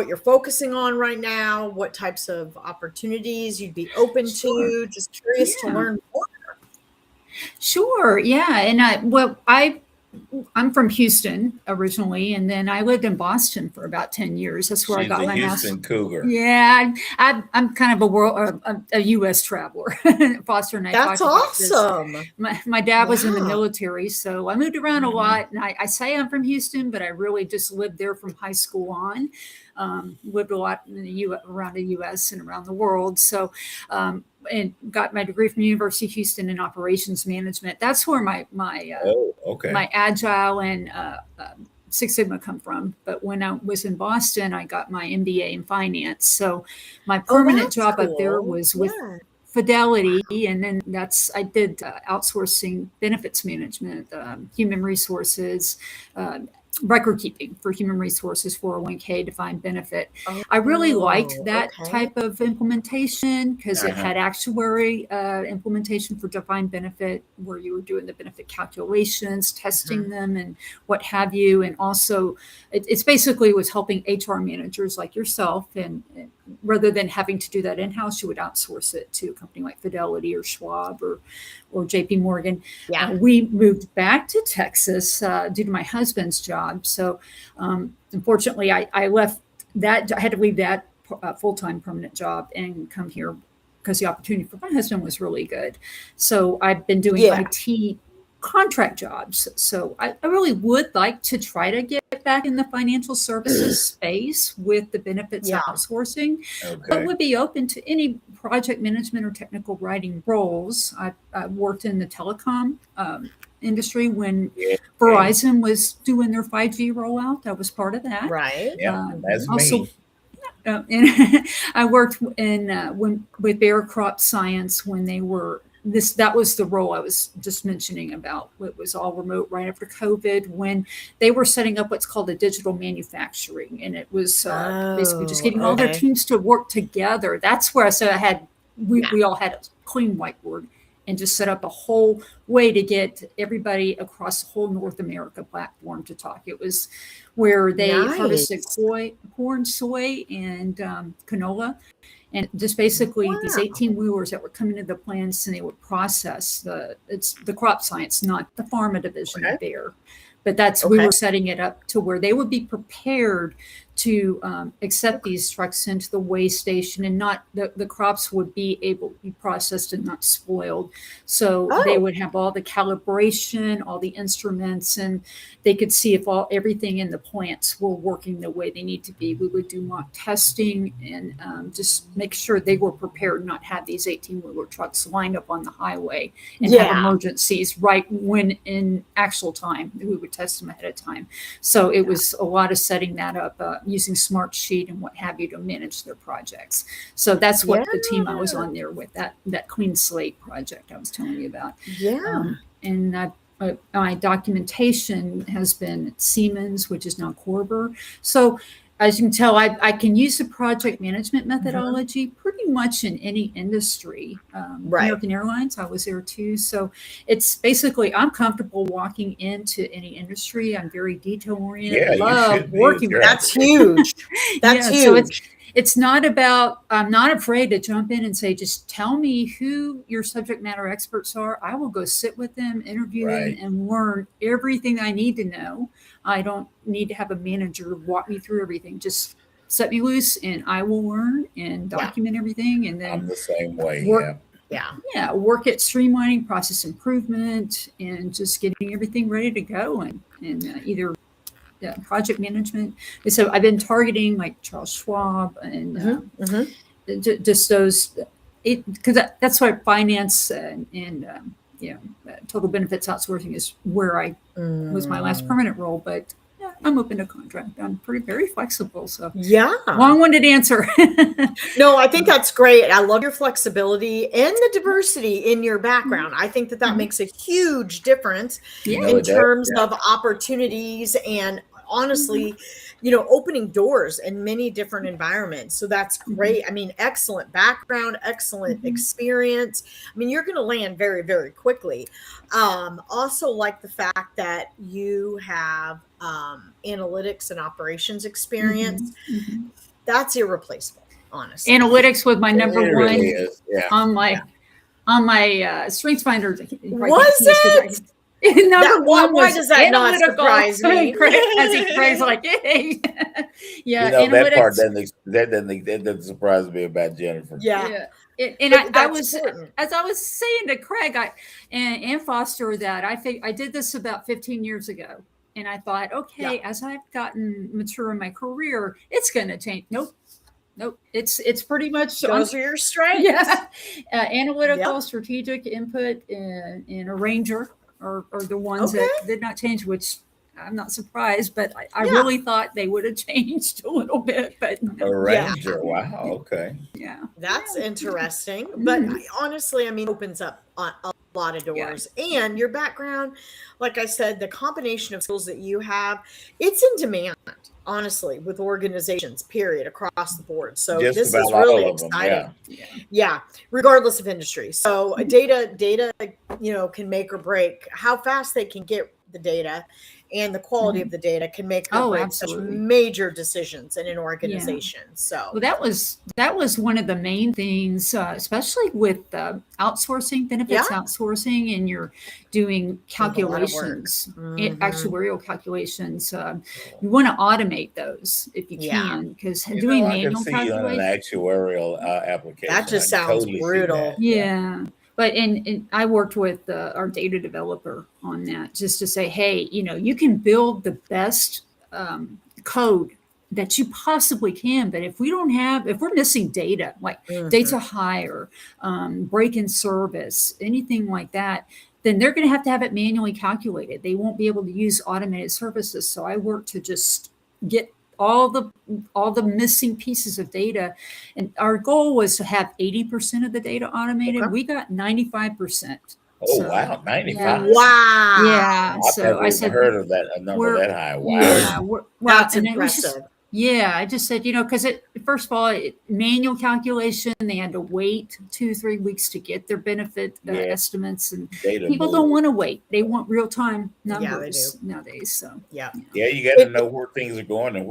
you're focusing on right now, what types of opportunities you'd be open to, just curious to learn more. Sure. Yeah. And I'm from Houston originally, and then I lived in Boston for about 10 years. That's where I got my Houston Cougar. Yeah, I'm kind of a U.S. traveler. Foster and I. That's awesome. My dad was in the military, so I moved around a lot. And I say I'm from Houston, but I really just lived there from high school on. Lived a lot in around the U.S. and around the world. So. And got my degree from University of Houston in operations management. That's where my agile and Six Sigma come from. But when I was in Boston, I got my MBA in finance. So my permanent job up there was with Fidelity, and then I did outsourcing, benefits management, human resources. Record keeping for human resources, 401k, defined benefit. I really liked that type of implementation because it had actuary implementation for defined benefit, where you were doing the benefit calculations, testing them and what have you. And also it's basically was helping HR managers like yourself, and rather than having to do that in-house, you would outsource it to a company like Fidelity or Schwab or JP Morgan. We moved back to Texas due to my husband's job. So unfortunately, I left that. I had to leave that full-time permanent job and come here because the opportunity for my husband was really good. So I've been doing IT contract jobs. So I really would like to try to get back in the financial services space with the benefits outsourcing, but would be open to any project management or technical writing roles. I worked in the telecom industry when Verizon was doing their 5G rollout. I was part of that. Right. That's also, me. And I worked with Bayer Crop Science when they were that was the role I was just mentioning about. It was all remote right after COVID when they were setting up what's called a digital manufacturing. And it was basically just getting all their teams to work together. That's where I said we all had a clean whiteboard and just set up a whole way to get everybody across the whole North America platform to talk. It was where they harvested corn, soy, and canola. And just basically these 18-wheelers that were coming to the plants, and they would process it's the crop science, not the pharma division of Bayer. But we were setting it up to where they would be prepared to accept these trucks into the weigh station, and not the crops would be able to be processed and not spoiled. So they would have all the calibration, all the instruments, and they could see if everything in the plants were working the way they need to be. We would do mock testing and just make sure they were prepared, not have these 18-wheeler trucks lined up on the highway and have emergencies right when in actual time. We would test them ahead of time. So it was a lot of setting that up, using Smartsheet and what have you to manage their projects. So that's what the team I was on there with, that clean slate project I was telling you about. And my documentation has been at Siemens, which is now Korber. So as you can tell, I can use the project management methodology pretty much in any industry. American Airlines, I was there too. So it's basically, I'm comfortable walking into any industry. I'm very detail oriented. I love working with. That's huge. That's huge. So it's not about, I'm not afraid to jump in and say, just tell me who your subject matter experts are. I will go sit with them, interview them, and learn everything I need to know. I don't need to have a manager walk me through everything. Just set me loose and I will learn and document everything. And then I'm the same way. Work at streamlining, process improvement, and just getting everything ready to go. And either project management. So I've been targeting like Charles Schwab and just those, because that's why finance and total benefits outsourcing is where I was my last permanent role. But I'm open to contract. I'm very flexible. So long-winded answer. No, I think that's great. I love your flexibility and the diversity in your background. I think that makes a huge difference in terms of opportunities and honestly, opening doors in many different environments. So that's great. I mean, excellent background, excellent experience. I mean, you're going to land very, very quickly. Also like the fact that you have analytics and options experience. That's irreplaceable, honestly. Analytics was my number one on my StrengthFinders. Was it? Why does that not surprise me? As he cries like, hey. That part doesn't surprise me about Jennifer. I was, as I was saying to Craig and Foster, that I think I did this about 15 years ago. And I thought, as I've gotten mature in my career, it's going to change. Nope. It's pretty much those are your strengths. Analytical, strategic input, and arranger are the ones that did not change, which I'm not surprised, but I really thought they would have changed a little bit. But arranger, wow, okay. That's interesting. But honestly, I mean, opens up a lot of doors. And your background, like I said, the combination of skills that you have, it's in demand, honestly, with organizations, period, across the board. So just this is really exciting. Regardless of industry. So data, can make or break how fast they can get the data, and the quality of the data can make or break such major decisions in an organization. So that was one of the main things, especially with outsourcing, benefits outsourcing, and you're doing calculations, actuarial calculations. You want to automate those if you can, because doing manual calculations, an actuarial application, that just sounds brutal. But and I worked with our data developer on that, just to say, hey, you can build the best code that you possibly can, but if we're missing data, like data hire, break in service, anything like that, then they're going to have it manually calculated. They won't be able to use automated services. So I work to just get all the missing pieces of data. And our goal was to have 80% of the data automated. We got 95%. Oh, wow. 95. Wow. Yeah. So I said, heard of that, a number that high. Wow. That's impressive. I just said, because first of all, manual calculation, they had to wait 2-3 weeks to get their benefit estimates, and people don't want to wait. They want real time numbers nowadays. So you got to know where things are going and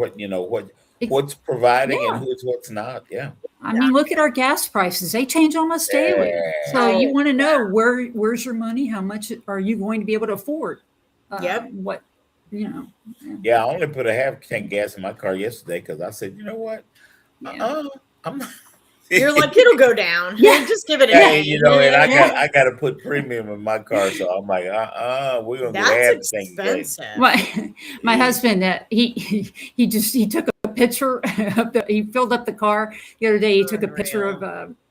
what's providing Yeah. and what's not. Yeah. I mean, look at our gas prices. They change almost daily. So you want to know where's your money? How much are you going to be able to afford? What, you know. Yeah, I only put a half tank gas in my car yesterday because I said, you know what? I'm not. You're like, it'll go down. Yeah, just give it a Hey, day. you know, and I got to put premium in my car, so I'm like, we're gonna get half the thing. Expensive. My husband, he took a picture of he filled up the car the other day. He took a picture of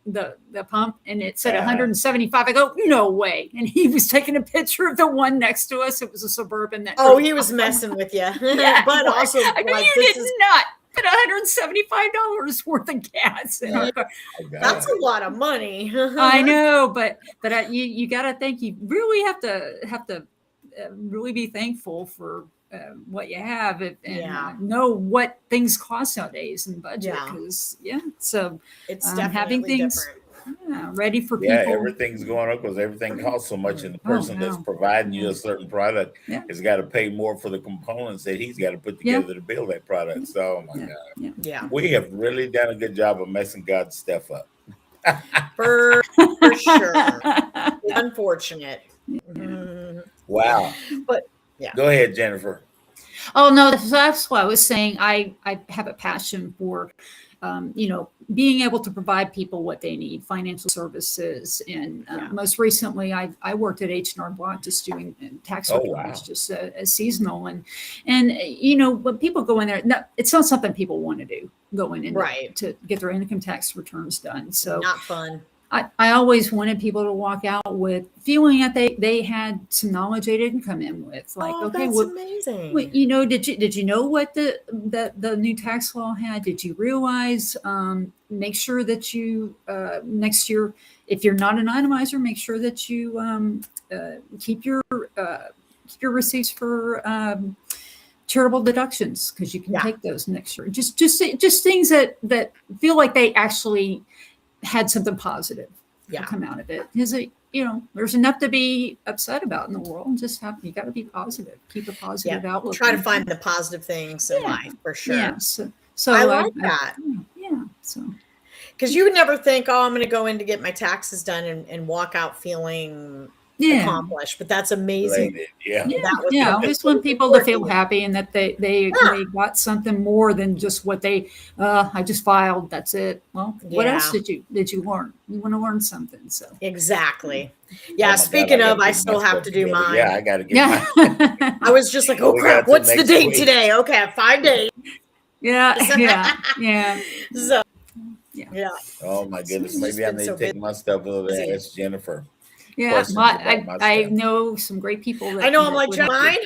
the pump, and it said 175. I go, no way. And he was taking a picture of the one next to us. It was a Suburban. He was messing with you. Yeah, but also, I go, you did not put $175 worth of gas in our car. That's a lot of money. I know, but you got to think. You really have to really be thankful for what you have and know what things cost nowadays and budget. Because so it's having definitely things different. ready for people. Yeah, everything's going up because everything costs so much, and the person that's providing you a certain product has got to pay more for the components that he's got to put together to build that product. So, oh my God, yeah, we have really done a good job of messing God's stuff up. for sure. Unfortunate. Wow. But go ahead, Jennifer. Oh no, that's what I was saying. I have a passion for being able to provide people what they need, financial services. And most recently, I worked at H&R Block just doing tax returns, just a seasonal. And when people go in there, it's not something people want to do, going in to get their income tax returns done. So not fun. I always wanted people to walk out with feeling that they had some knowledge they didn't come in with. Like, okay, that's amazing. Did you know what the new tax law had? Did you realize? Make sure that you next year, if you're not an itemizer, make sure that you keep your receipts for charitable deductions, because you can take those next year. Just things that feel like they actually had something positive come out of it. Is it, there's enough to be upset about in the world. You got to be positive. Keep a positive outlook. Try to find the positive things in life, for sure. Yeah. So I like that. So because you would never think, I'm going to go in to get my taxes done and walk out feeling accomplished, but that's amazing. I just want people to feel happy and that they got something more than just what they I just filed, that's it. Well, what else did you learn? You want to learn something. So exactly. Speaking of, I still have to do mine. I got to get mine. I was just like, oh crap, what's the date today? Okay, I have 5 days. So oh my goodness, maybe I need to take my stuff over there and ask Jennifer. Yeah, I know some great people. I know. I'm like, mine.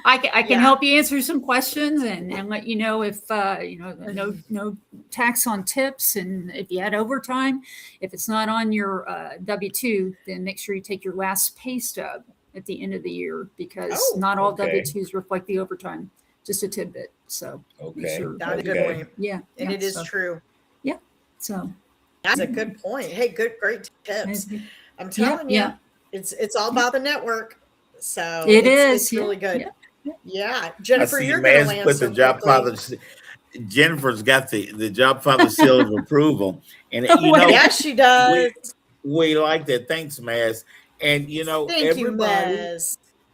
I can help you answer some questions and let you know if no tax on tips, and if you had overtime. If it's not on your W-2, then make sure you take your last pay stub at the end of the year, because not all W-2s reflect the overtime. Just a tidbit. So sure. That's a good point. And it is true. Yeah. So. That's a good point. Hey, great tips. I'm telling you, it's all about the network. So it's really good. Yeah. Jennifer, you're going to land put the Jobfather. Jennifer's got the Jobfather seal of approval, and yes, she does. We like that. Thanks, Maz. And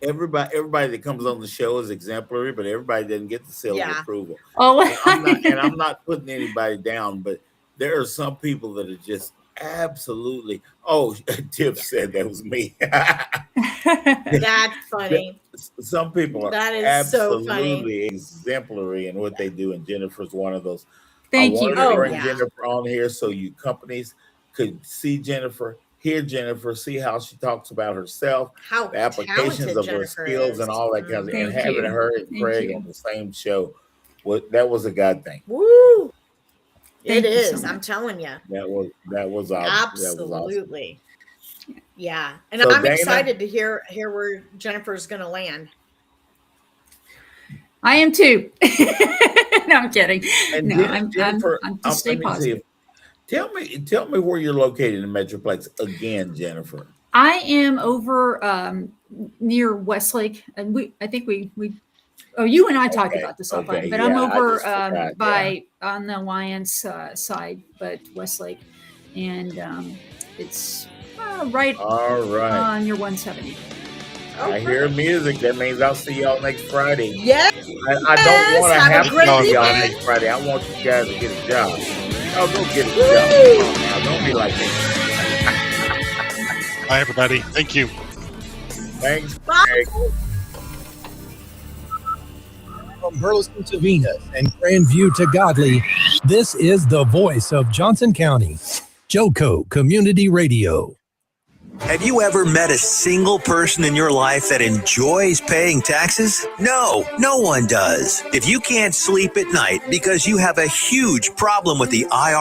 everybody that comes on the show is exemplary, but everybody doesn't get the seal of approval. And I'm not putting anybody down, but there are some people that are just absolutely. Oh, Tiff said that was me. That's funny. Some people are absolutely exemplary in what they do, and Jennifer's one of those. Thank you. I wanted to bring Jennifer on here so you companies could see Jennifer, hear Jennifer, see how she talks about herself, the applications of her skills, and all that kind of thing. And having her and Craig on the same show, that was a God thing. Woo! It is. I'm telling you. That was awesome. Absolutely. Yeah. And so I'm excited to hear where Jennifer's going to land. I am too. No, I'm kidding. And no, Jennifer, I'm just stay positive. Tell me where you're located in the Metroplex again, Jennifer. I am over near Westlake, and I think we Oh, you and I talked about the self okay, but I'm yeah, I over just forgot, by on the Alliance side, but Westlake, and it's right All right. on your 170. I hear music. That means I'll see y'all next Friday. Yes. I don't want to Have a have to great see y'all weekend. next Friday. I want you guys to get a job. Oh, go get a job. Come on now. Don't be like me. Bye, everybody. Thank you. Thanks. Bye. Greg. From Burleson to Venus and Grandview to Godly, this is the voice of Johnson County, Joco Community Radio. Have you ever met a single person in your life that enjoys paying taxes? No one does. If you can't sleep at night because you have a huge problem with the IRS,